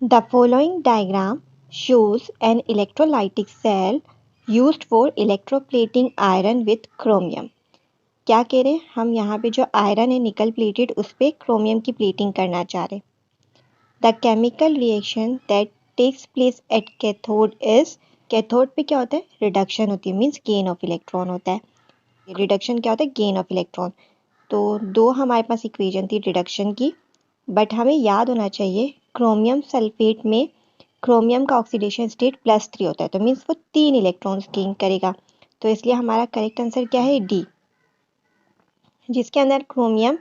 The following diagram shows an electrolytic cell used for electroplating iron with chromium. क्या कह रहे हैं हम यहाँ पे जो आयरन है निकल प्लेटेड उस पर क्रोमियम की प्लेटिंग करना चाह रहे हैं। The chemical reaction that takes place at cathode is, cathode पे क्या होता है रिडक्शन होती है, मीन्स गेन ऑफ इलेक्ट्रॉन होता है। रिडक्शन क्या होता है गेन ऑफ इलेक्ट्रॉन। तो दो हमारे पास इक्वेशन थी रिडक्शन की, बट हमें याद होना चाहिए क्रोमियम सल्फेट में क्रोमियम का ऑक्सीडेशन स्टेट +3 होता है, तो मीन्स वो 3 इलेक्ट्रॉन्स गेन करेगा। तो इसलिए हमारा करेक्ट आंसर क्या है डी, जिसके अंदर क्रोमियम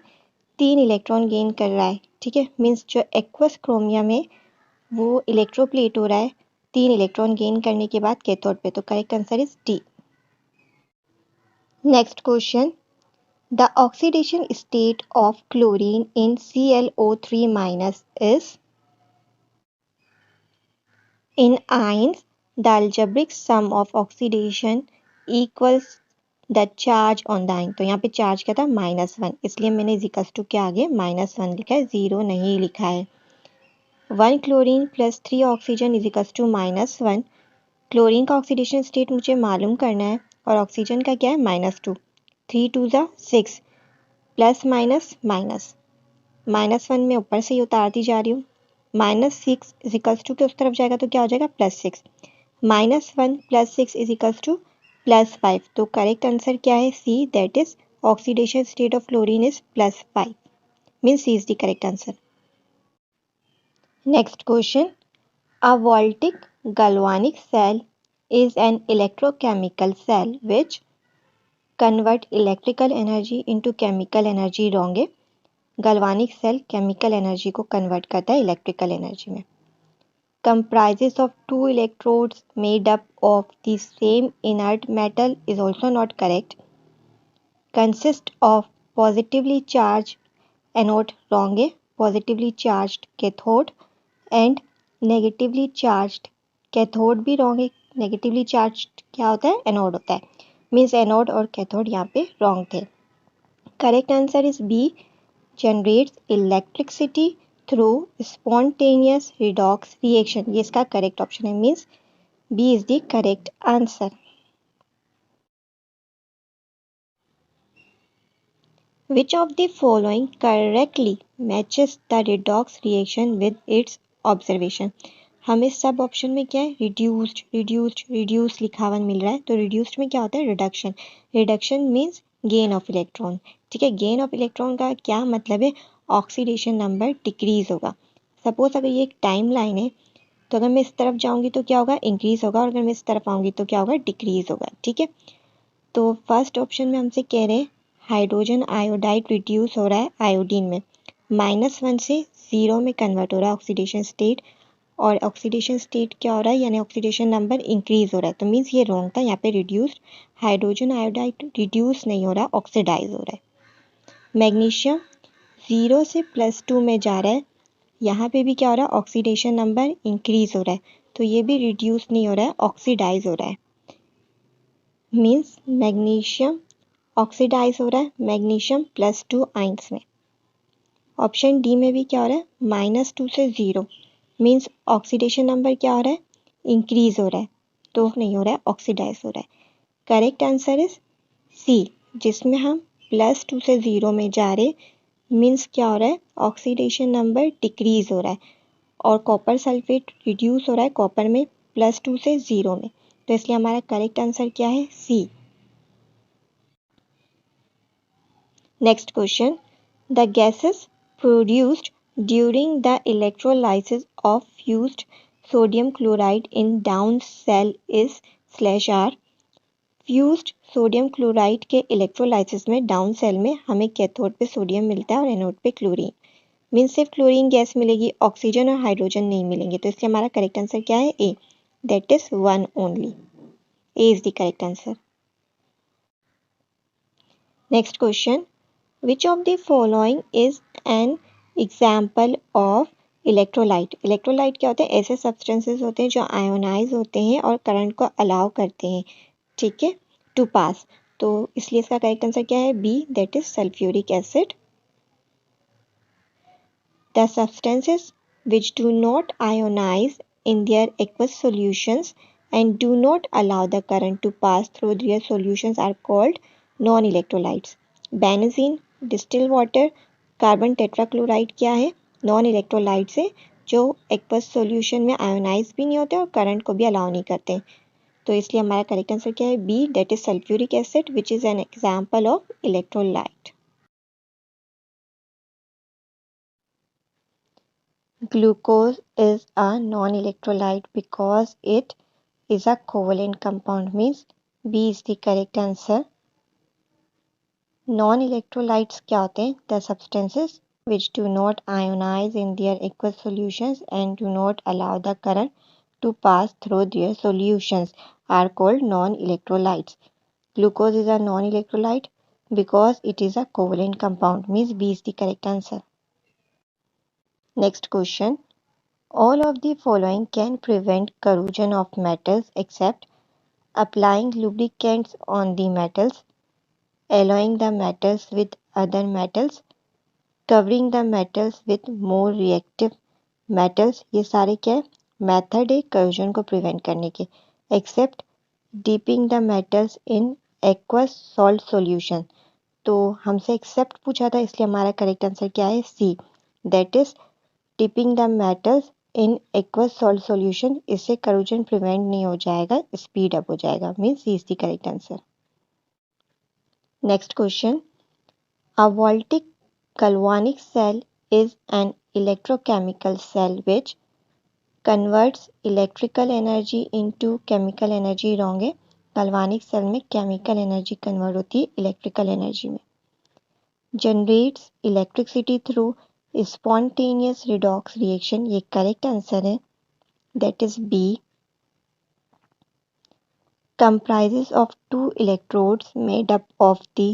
3 इलेक्ट्रॉन गेन कर रहा है। ठीक है, मीन्स जो एक्वस क्रोमियम है वो इलेक्ट्रोप्लेट हो रहा है 3 इलेक्ट्रॉन गेन करने के बाद कैथोड पे, तो correct answer is D. Next question, the oxidation state of chlorine in ClO3- is, in ions the algebraic sum of oxidation equals the charge on the ion. तो यहाँ पे चार्ज क्या था -1, इसलिए मैंने इक्वल्स टू के आगे -1 लिखा है, 0 नहीं लिखा है। 1 chlorine + 3 oxygen is equals to -1। Chlorine का ऑक्सीडेशन स्टेट मुझे मालूम करना है और ऑक्सीजन का क्या है -2। 3 2 ज़ा 6, प्लस माइनस माइनस, -1 में ऊपर से ही उतारती जा रही हूँ। -6 इज इक्वल्स टू के उस तरफ जाएगा तो क्या हो जाएगा +6, -1 + 6 इज इक्वल्स टू +5। तो करेक्ट आंसर क्या है C, that is oxidation state of chlorine is +5, means C is the correct answer. Next question, a voltaic galvanic cell is an electrochemical cell which convert electrical energy into chemical energy। Wrong है, गलवानिक cell chemical energy को convert करता है electrical energy में। comprises of 2 electrodes made up of the same inert metal is also not correct। consist of positively charged anode, wrong है, positively charged cathode and negatively charged cathode भी wrong है। negatively charged क्या होता है anode होता है, means anode और cathode यहाँ पे wrong थे। Correct answer is B, generates electricity through spontaneous redox reaction। ये इसका करेक्ट ऑप्शन है, means B is the correct answer. Which of the following correctly matches the redox reaction with its observation। हमें सब option में क्या है reduced reduced reduce लिखा हुआ मिल रहा है, तो रिड्यूस्ड में क्या होता है reduction. Reduction means gain of electron. ठीक है, गेन ऑफ इलेक्ट्रॉन का क्या मतलब है, ऑक्सीडेशन नंबर डिक्रीज होगा। सपोज अगर ये एक टाइम लाइन है, तो अगर मैं इस तरफ जाऊंगी तो क्या होगा इंक्रीज होगा, और अगर मैं इस तरफ आऊंगी तो क्या होगा डिक्रीज होगा। ठीक है, तो फर्स्ट ऑप्शन में हमसे कह रहे हैं हाइड्रोजन आयोडाइड रिड्यूस हो रहा है आयोडीन में, -1 से 0 में कन्वर्ट हो रहा है ऑक्सीडेशन स्टेट, और ऑक्सीडेशन स्टेट क्या हो रहा है यानी ऑक्सीडेशन नंबर इंक्रीज हो रहा है, तो मीन्स ये रॉन्ग था। यहाँ पे रिड्यूस्ड, हाइड्रोजन आयोडाइड रिड्यूस नहीं हो रहा, ऑक्सीडाइज हो रहा है। मैग्नीशियम 0 से +2 में जा रहा है, यहाँ पे भी क्या हो रहा है ऑक्सीडेशन नंबर इंक्रीज हो रहा है, तो ये भी रिड्यूस नहीं हो रहा है ऑक्सीडाइज हो रहा है, मीन्स मैग्नीशियम ऑक्सीडाइज हो रहा है मैग्नीशियम +2 आइंस में। ऑप्शन डी में भी क्या हो रहा है -2 से 0, मीन्स ऑक्सीडेशन नंबर क्या हो रहा है इंक्रीज हो रहा है, तो नहीं हो रहा है ऑक्सीडाइज हो रहा है। करेक्ट आंसर इज सी, जिसमें हम +2 से 0 में जा रहे, मीन्स क्या हो रहा है ऑक्सीडेशन नंबर डिक्रीज हो रहा है, और कॉपर सल्फेट रिड्यूस हो रहा है कॉपर में +2 से 0 में, तो इसलिए हमारा करेक्ट आंसर क्या है C. Next question, the gases produced during the electrolysis of fused sodium chloride in down cell is /r। Fused sodium chloride के इलेक्ट्रोलाइसिस में डाउन सेल में हमें कैथोड पे सोडियम मिलता है और एनोड पे क्लोरीन, मीन सिर्फ क्लोरीन गैस मिलेगी, ऑक्सीजन और हाइड्रोजन नहीं मिलेंगे, तो इसलिए हमारा करेक्ट आंसर क्या है A, that is 1 only, A is the correct answer. Next question, Which of the following is an example of electrolyte। Electrolyte क्या होते हैं, ऐसे सब्सटेंसेस होते हैं जो आयोनाइज होते हैं और करंट को अलाउ करते हैं, ठीक है, टू पास, तो इसलिए इसका करेक्ट आंसर क्या है B, that is sulphuric acid. The substances which do not ionize in their aqueous solutions and do not allow the current to pass through their solutions are called non-electrolytes. Benzene, distil water, carbon tetrachloride क्या है? Non electrolytes है जो aqueous solution में ionise भी नहीं होते और current को भी अलाउ नहीं करते। तो इसलिए हमारा करेक्ट आंसर क्या है? B, that is sulphuric acid which is an example of electrolyte. Glucose is a non-electrolyte because it is a covalent compound, means B is the correct answer. Non-electrolytes क्या होते हैं? The substances which do not ionize in their aqueous solutions and do not allow the current to pass through their solutions are called non-electrolytes. Glucose is a non-electrolyte because it is a covalent compound, means B is the correct answer. Next question. All of the following can prevent corrosion of metals except applying lubricants on the metals, alloying the metals with other metals, covering the metals with more reactive metals. ये सारे क्या है? Method है corrosion को prevent करने के। Except dipping the metals in aqueous salt solution. तो हमसे एक्सेप्ट पूछा था, इसलिए हमारा करेक्ट आंसर क्या है? C, that is dipping the metals in aqueous salt solution. इससे करोजन प्रिवेंट नहीं हो जाएगा, स्पीड अप हो जाएगा, means C is the correct answer. Next question. A voltaic galvanic cell is an electrochemical cell which converts electrical energy into chemical energy। Wrong है। galvanic cell में chemical energy convert होती है electrical energy में। generates electricity through spontaneous redox reaction। ये correct answer है, that is B। comprises of two electrodes made up of the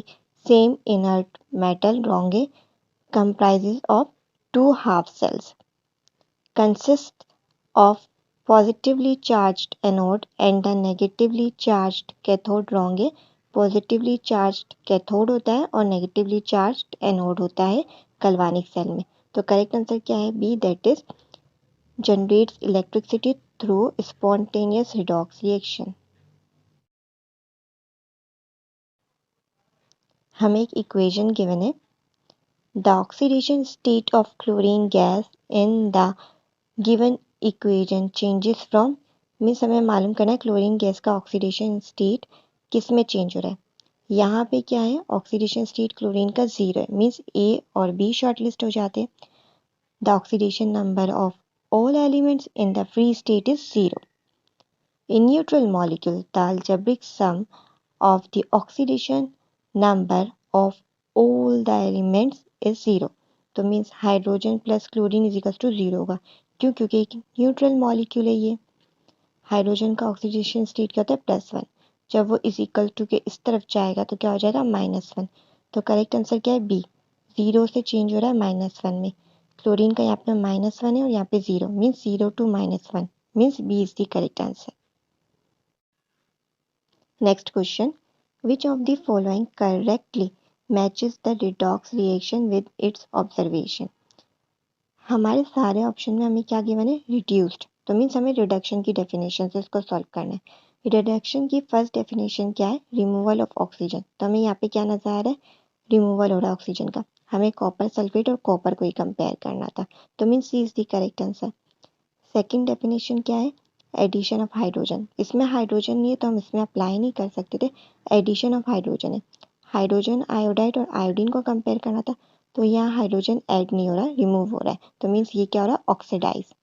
same inert metal। wrong है। comprises of two half cells। consists of positively charged anode and the negatively charged cathode। wrong है। positively charged cathode होता है और negatively charged anode होता है galvanic cell में। तो correct answer क्या है? B, that is generates electricity through spontaneous redox reaction। हमें एक इक्वेशन गिवन है। The oxidation state of chlorine gas in the given equation changes from. Means हमें मालूम करना है क्लोरीन गैस का ऑक्सीडेशन स्टेट किस में चेंज हो रहा है। यहाँ पे क्या है? ऑक्सीडेशन स्टेट क्लोरीन का 0 है, मीन्स ए और बी शॉर्ट लिस्ट हो जाते हैं। The oxidation number of all elements in the free state is 0। In neutral molecule the algebraic sum of the oxidation number of all the elements is 0। तो means hydrogen plus chlorine is equal to 0 होगा। क्यों? क्योंकि एक neutral molecule है ये। Hydrogen का oxidation state क्या होता है? +1। जब वो इज इक्वल टू के इस तरफ जाएगा तो क्या हो जाएगा? -1। तो करेक्ट आंसर क्या है? बी। 0 से चेंज हो रहा है -1 में। क्लोरीन का यहाँ पे -1 है और यहाँ पे 0, means 0 to -1, means B is the correct answer. Next question. Which of the following correctly matches the redox reaction with its observation? हमारे सारे ऑप्शन में हमें क्या गिवन है? रिड्यूस्ड। तो मीन्स हमें रिडक्शन की डेफिनेशन से इसको सॉल्व करना है। रिडक्शन की फर्स्ट डेफिनेशन क्या है? Removal of oxygen. तो हमें यहाँ पे क्या नजर आ रहा है? रिमूवल हो रहा है ऑक्सीजन का। हमें कॉपर सल्फेट और कॉपर को ही कंपेयर करना था, तो means C is the correct answer. Second definition क्या है? Addition of hydrogen. इसमें हाइड्रोजन नहीं है तो हम इसमें अप्लाई नहीं कर सकते थे। एडिशन ऑफ हाइड्रोजन है। हाइड्रोजन आयोडाइड और आयोडीन को कंपेयर करना था, तो यहाँ हाइड्रोजन ऐड नहीं हो रहा, रिमूव हो रहा है, तो मीन्स ये क्या हो रहा है? ऑक्सीडाइज।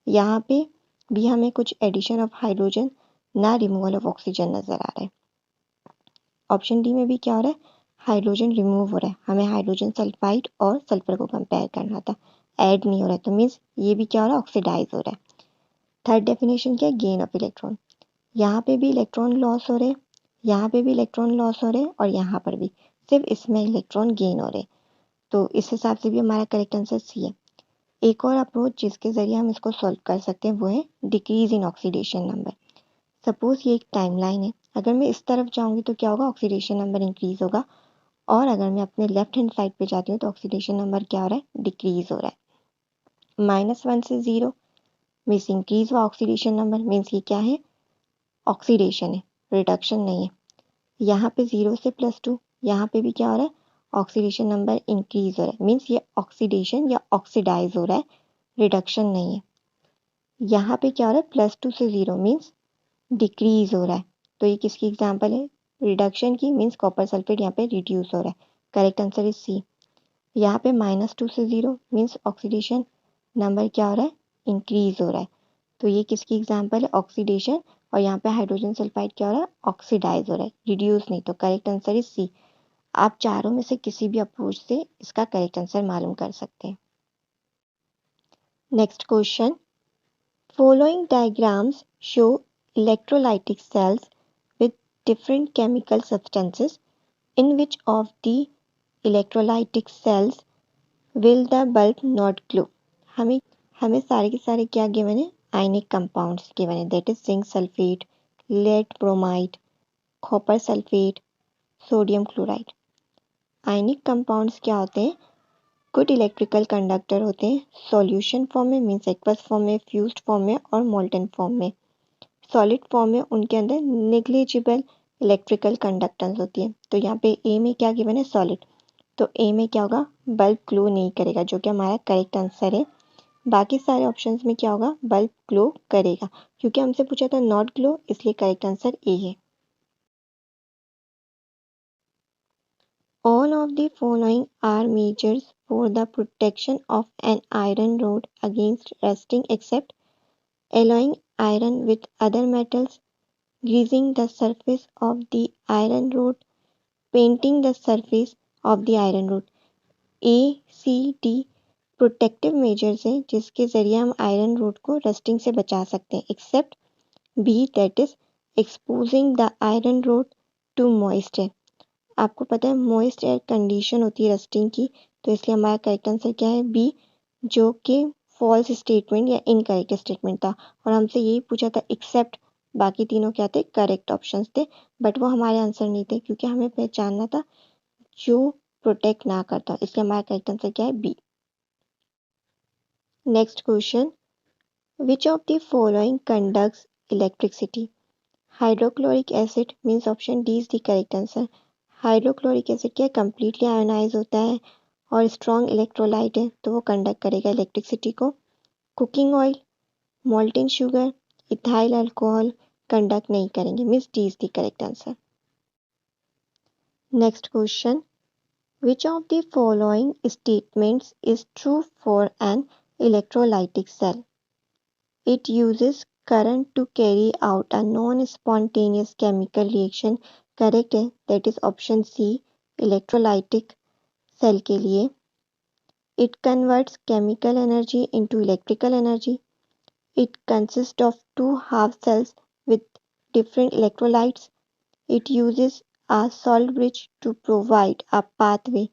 यहाँ पे भी हमें कुछ एडिशन ऑफ हाइड्रोजन ना रिमूवल ऑफ ऑक्सीजन नजर आ रहा है। ऑप्शन डी में भी क्या हो रहा है? हाइड्रोजन रिमूव हो रहा है। हमें हाइड्रोजन सल्फाइड और सल्फर को कंपेयर करना था, ऐड नहीं हो रहा है, तो मीन्स ये भी क्या हो रहा है? ऑक्सीडाइज हो रहा है। थर्ड डेफिनेशन क्या है? Gain of electron. यहाँ पे भी इलेक्ट्रॉन लॉस हो रहे हैं, यहाँ पे भी इलेक्ट्रॉन लॉस हो रहे हैं और यहाँ पर भी, सिर्फ इसमें इलेक्ट्रॉन गेन हो रहे हैं। तो इस हिसाब से भी हमारा करेक्ट आंसर सी है। एक और अप्रोच जिसके जरिए हम इसको सॉल्व कर सकते हैं वो है decrease in oxidation number. Suppose ये एक टाइमलाइन है, अगर मैं इस तरफ जाऊंगी तो क्या होगा? ऑक्सीडेशन नंबर इंक्रीज होगा, और अगर मैं अपने लेफ्ट हैंड साइड पे जाती हूँ तो ऑक्सीडेशन नंबर क्या हो रहा है? डिक्रीज हो रहा है। -1 से 0 मीन्स इंक्रीज हुआ ऑक्सीडेशन नंबर, मीन्स ये क्या है, ऑक्सीडेशन है, रिडक्शन नहीं है। यहाँ पे 0 से +2, यहाँ पे भी क्या हो रहा है, ऑक्सीडेशन नंबर इंक्रीज हो रहा है, मीन्स ये ऑक्सीडेशन या ऑक्सीडाइज हो रहा है, रिडक्शन नहीं है। यहाँ पे क्या हो रहा है, +2 से 0 मीन्स डिक्रीज हो रहा है, तो ये किसकी एग्जाम्पल है, रिडक्शन की, मीन्स कॉपर सल्फेट यहाँ पे रिड्यूस हो रहा है। Correct answer is C. यहाँ पे -2 से 0 मीन्स ऑक्सीडेशन नंबर क्या हो रहा है, इंक्रीज हो रहा है, तो ये किसकी एग्जाम्पल है, ऑक्सीडेशन। और यहाँ पे हाइड्रोजन सल्फाइड क्या हो रहा है, ऑक्सीडाइज हो रहा है, रिड्यूस नहीं, तो करेक्ट आंसर इज सी। आप चारों में से किसी भी अप्रोच से इसका करेक्ट आंसर मालूम कर सकते हैं। Next question, following diagrams show electrolytic cells with different chemical substances. In which of the electrolytic cells will the bulb not glow? हमें हमें सारे के सारे क्या गिवन है, आयनिक कंपाउंड्स गिवन है, that is zinc sulphate, lead bromide, copper sulphate, sodium chloride. Ionic compounds क्या होते हैं, गुड इलेक्ट्रिकल कंडक्टर होते हैं, सॉल्यूशन फॉर्म में मीन्स एक्वस फॉर्म में, फ्यूज्ड फॉर्म में और मोल्टन फॉर्म में। सॉलिड फॉर्म में उनके अंदर नेग्लिजिबल इलेक्ट्रिकल कंडक्टेंस होती है। तो यहाँ पे ए में क्या गिवन है, सॉलिड, तो ए में क्या होगा, बल्ब ग्लो नहीं करेगा, जो कि हमारा करेक्ट आंसर है। बाकी सारे ऑप्शंस में क्या होगा, बल्ब ग्लो करेगा, क्योंकि हमसे पूछा था नॉट ग्लो, इसलिए करेक्ट आंसर ए है। All of the following are measures for the protection of an iron rod against rusting except alloying iron with other metals, greasing the surface of the iron rod, painting the surface of the iron rod। A C D protective measures हैं जिसके जरिए हम iron rod को rusting से बचा सकते हैं, except B that is exposing the iron rod to moist air. आपको पता है मॉइस्ट एयर कंडीशन होती है रस्टिंग की, तो इसलिए हमारा करेक्ट आंसर क्या है, बी, जो कि फॉल्स स्टेटमेंट या इनकरेक्ट स्टेटमेंट था। और हमसे यही पूछा था एक्सेप्ट, बाकी तीनों क्या थे, करेक्ट ऑप्शंस थे, बट वो हमारे आंसर नहीं थे, क्योंकि हमें पहचानना था जो प्रोटेक्ट ना करता, इसलिए हमारा करेक्ट आंसर क्या है, B. Next question, which of the following conducts electricity? Hydrochloric acid means option D is the correct answer. Hydrochloric acid क्या कंप्लीटली आयोनाइज होता है और स्ट्रॉन्ग इलेक्ट्रोलाइट है, तो वो कंडक्ट करेगा इलेक्ट्रिसिटी को। Cooking oil, molten sugar, ethyl alcohol conduct नहीं करेंगे, means D is the correct answer. Next question, which of the following statements is true for an electrolytic cell? It uses current to carry out a non-spontaneous chemical reaction। Correct है, that is option C, electrolytic cell के लिए। It converts chemical energy into electrical energy। It consists of two half cells with different electrolytes। It uses a salt bridge to provide a pathway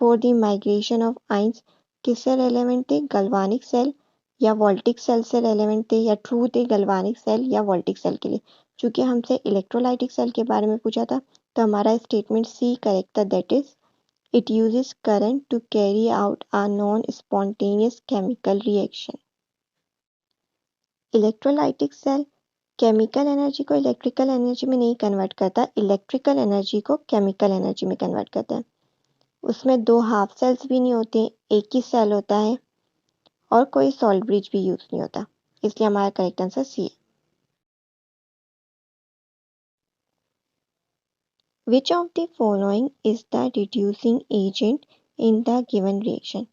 for the migration of ions। किससे relevant थे, गल्वानिक cell या voltaic cell से relevant थे, या true थे गल्वानिक cell या voltaic cell के लिए। चूंकि हमसे इलेक्ट्रोलाइटिक सेल के बारे में पूछा था, तो हमारा स्टेटमेंट सी करेक्ट था, that is it uses current to carry out a non spontaneous chemical reaction. Electrolytic cell chemical energy को इलेक्ट्रिकल एनर्जी में नहीं कन्वर्ट करता, इलेक्ट्रिकल एनर्जी को केमिकल एनर्जी में कन्वर्ट करता है। उसमें दो हाफ सेल्स भी नहीं होते, एक ही सेल होता है, और कोई सॉल्ट ब्रिज भी यूज नहीं होता, इसलिए हमारा करेक्ट आंसर सी है। Which of the following is the reducing agent in the given reaction?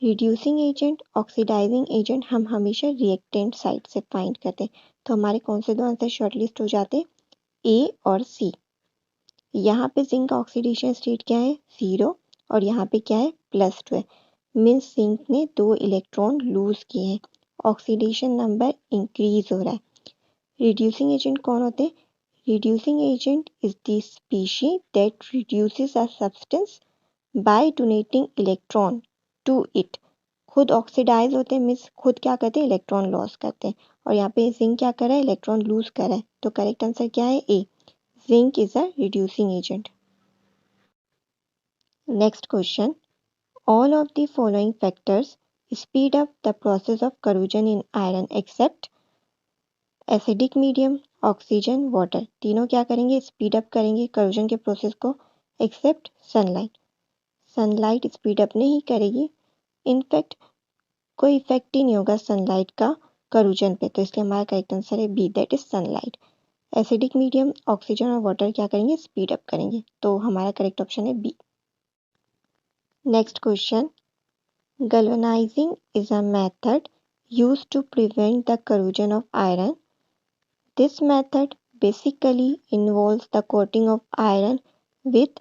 Reducing agent, oxidizing agent हम हमेशा रिएक्टेंट साइड से फाइंड करते हैं, तो हमारे कौन से दो आंसर शॉर्टलिस्ट हो जाते हैं, ए और सी। यहाँ पे जिंक का ऑक्सीडेशन स्टेट क्या है, 0, और यहाँ पे क्या है, +2 है, मीन्स जिंक ने 2 इलेक्ट्रॉन लूज किए हैं, ऑक्सीडेशन नंबर इंक्रीज हो रहा है। रिड्यूसिंग एजेंट कौन होते हैं, reducing agent is the species that reduces a substance by donating electron to it. खुद ऑक्सीडाइज होते हैं, मीन्स खुद क्या करते हैं, इलेक्ट्रॉन लॉस करते हैं, और यहाँ पे जिंक क्या कर रहा है, इलेक्ट्रॉन लूज कर रहा है, तो करेक्ट आंसर क्या है, A, zinc is a reducing agent. Next question, all of the following factors speed up the process of corrosion in iron except acidic medium, oxygen, water, तीनों क्या करेंगे? स्पीड अप करेंगे करोजन के process को, except sunlight. Sunlight speed up नहीं करेगी, in fact कोई effect ही नहीं होगा सनलाइट का करोजन पे, तो इसलिए हमारा करेक्ट आंसर है B, that is sunlight. Acidic medium, oxygen और वाटर क्या करेंगे? स्पीड अप करेंगे, तो हमारा करेक्ट ऑप्शन है B. Next question, galvanizing is a method used to prevent the corrosion of iron. This method basically involves the coating of iron with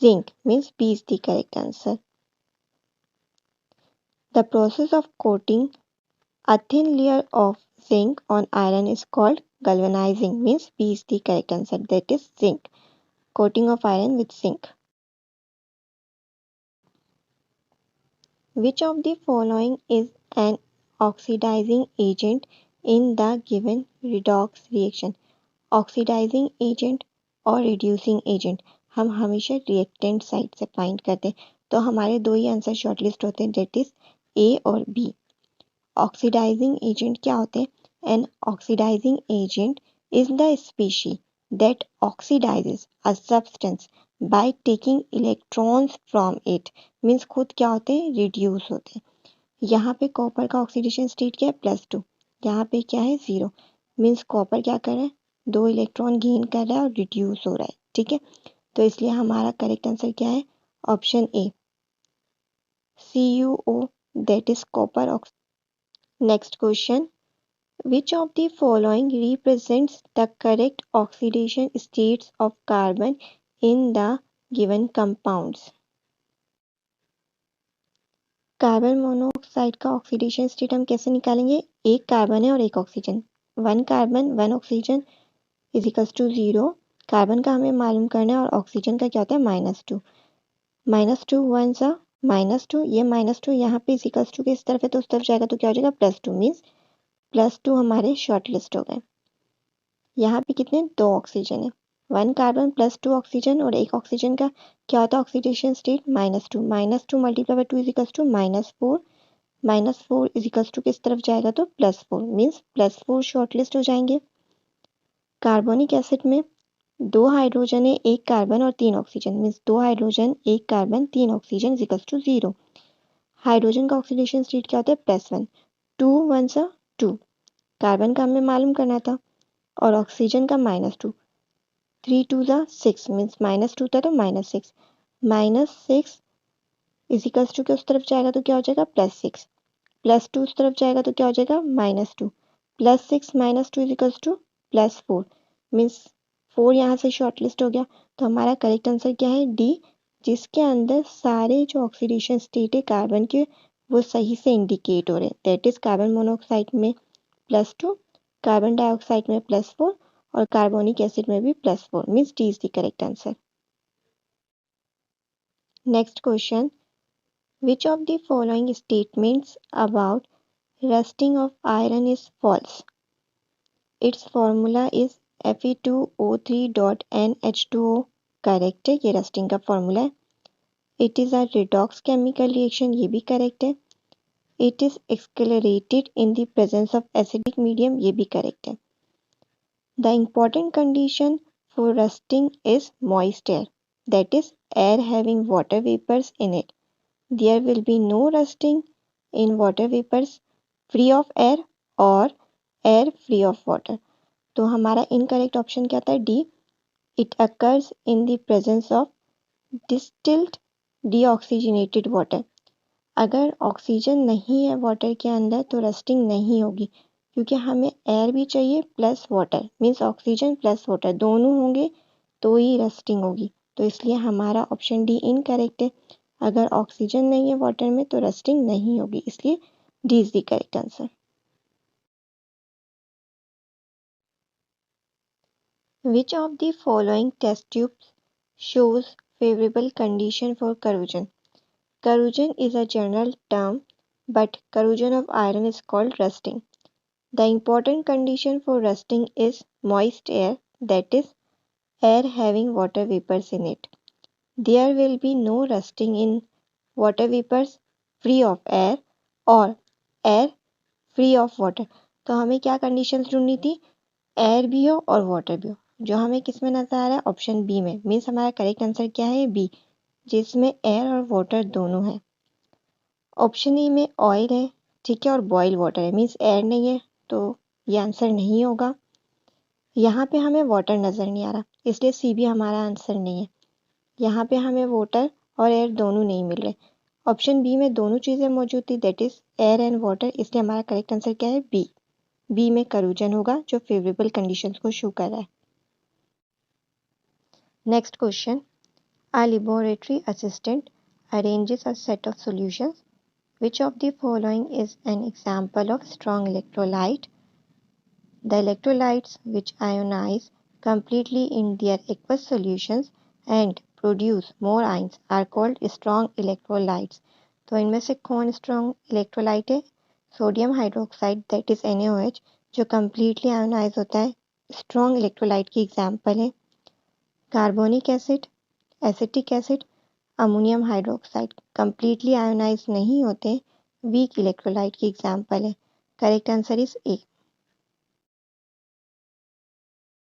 zinc, means B is the correct answer. The process of coating a thin layer of zinc on iron is called galvanizing, means B is the correct answer, that is zinc, coating of iron with zinc. Which of the following is an oxidizing agent in the given redox reaction? Oxidizing agent और reducing agent हम हमेशा reactant side से find करते हैं, तो हमारे दो ही answer shortlist होते हैं, डेट इज ए और बी। ऑक्सीडाइजिंग एजेंट क्या होते हैं? An oxidizing agent is the species that oxidizes a substance by taking electrons from it, means खुद क्या होते हैं? रिड्यूस होते हैं। यहाँ पे कॉपर का ऑक्सीडेशन स्टेट क्या है? +2, यहाँ पे क्या है? 0, मीन्स कॉपर क्या कर रहा है? 2 इलेक्ट्रॉन गेन कर रहा है और रिड्यूस हो रहा है, ठीक है। तो इसलिए हमारा करेक्ट आंसर क्या है? Option A, CuO, that is copper oxide. Next question, which of the following represents the correct oxidation states of carbon in the given compounds? Carbon monoxide का ऑक्सीडेशन स्टेट हम कैसे निकालेंगे? एक कार्बन है और एक oxygen, 1 carbon 1 oxygen is equals to 0। Carbon का हमें मालूम करना है और ऑक्सीजन का क्या होता है? -2, -2 वन सा -2, ये -2 यहाँ पे इज इक्वल्स टू के इस तरफ है तो उस तरफ जाएगा तो क्या हो जाएगा? +2, मीन्स +2 हमारे शॉर्ट लिस्ट हो गए। यहाँ पे कितने? 2 ऑक्सीजन है, 1 कार्बन +2 ऑक्सीजन, और एक ऑक्सीजन का क्या होता है oxidation state? -2, -2 multiply by 2 is equals to -4, -4 is equals to किस तरफ जाएगा? तो +4, मीन्स +4 शॉर्ट लिस्ट हो जाएंगे। कार्बोनिक एसिड में 2 हाइड्रोजन है, 1 कार्बन और 3 oxygen, means 2 hydrogen 1 carbon 3 oxygen is equals to 0। Hydrogen का ऑक्सीडेशन स्टेट क्या होता है? +1, 2 वन सा 2, कार्बन का हमें मालूम करना था, और ऑक्सीजन का -2, 3 टू ज़ा 6, मीन्स -2 था तो -6, -6 इज इक्वल्स टू के उस तरफ जाएगा तो क्या हो जाएगा? +6, +2 उस तरफ जाएगा तो क्या हो जाएगा? -2, +6 -2 इज इक्वल्स टू +4, मीन्स 4 यहाँ से शॉर्ट लिस्ट हो गया, तो हमारा करेक्ट आंसर क्या है? डी, जिसके अंदर सारे जो ऑक्सीडेशन स्टेट है कार्बन के वो सही से इंडिकेट हो रहे हैं, दैट इज कार्बन मोनोऑक्साइड में +2, कार्बन डाइऑक्साइड में +4 और कार्बोनिक एसिड में भी +4, means D is the correct answer. Next question, which of the following statements about rusting of iron is false? Its formula is Fe2O3.NH2O, correct है, ये rusting का formula है। It is a redox chemical reaction, ये भी correct है। It is accelerated in the presence of acidic medium, ये भी correct है। The important condition for rusting is moist air, that is air having water vapours in it. There will be no rusting in water vapours free of air और air free of water, तो हमारा incorrect option क्या था? D, it occurs in the presence of distilled deoxygenated water. अगर oxygen नहीं है water के अंदर तो रस्टिंग नहीं होगी, क्योंकि हमें एयर भी चाहिए plus water, means oxygen plus water दोनों होंगे तो ही रस्टिंग होगी, तो इसलिए हमारा ऑप्शन डी इनकरेक्ट है। अगर ऑक्सीजन नहीं है वाटर में तो रस्टिंग नहीं होगी, इसलिए D is the correct answer. Which of the following test tubes shows favorable condition for corrosion? Corrosion is a general term, but corrosion of iron is called rusting. The important condition for rusting is moist air, that is, air having water vapors in it. There will be no rusting in water vapors free of air और air free of water. तो हमें क्या conditions ढूंढनी थी, air भी हो और water भी हो, जो हमें किस में नजर आ रहा है, ऑप्शन बी में। मीन्स हमारा करेक्ट आंसर क्या है, बी, जिसमें एयर और वाटर दोनों है। ऑप्शन ई में ऑयल है, ठीक है, और बॉयल वाटर है, मीन्स एयर नहीं है, तो ये आंसर नहीं होगा। यहाँ पे हमें वाटर नजर नहीं आ रहा, इसलिए सी भी हमारा आंसर नहीं है। यहाँ पे हमें वाटर और एयर दोनों नहीं मिल रहे। ऑप्शन बी में दोनों चीजें मौजूद थी, that is air and water, इसलिए हमारा करेक्ट आंसर क्या है, बी। बी में करूजन होगा, जो फेवरेबल कंडीशंस को शो कर रहा है। Next question, a laboratory assistant arranges a set of solutions. Which of the following is an example of strong electrolyte? The electrolytes which ionize completely in their aqueous solutions and produce more ions are called strong electrolytes. तो इनमें से कौन strong electrolyte है, sodium hydroxide that is NaOH, जो completely ionize होता है, strong electrolyte की example है। Carbonic acid, acetic acid, ammonium hydroxide completely ionize नहीं होते, वीक इलेक्ट्रोलाइट की एग्जाम्पल है। Correct answer is A,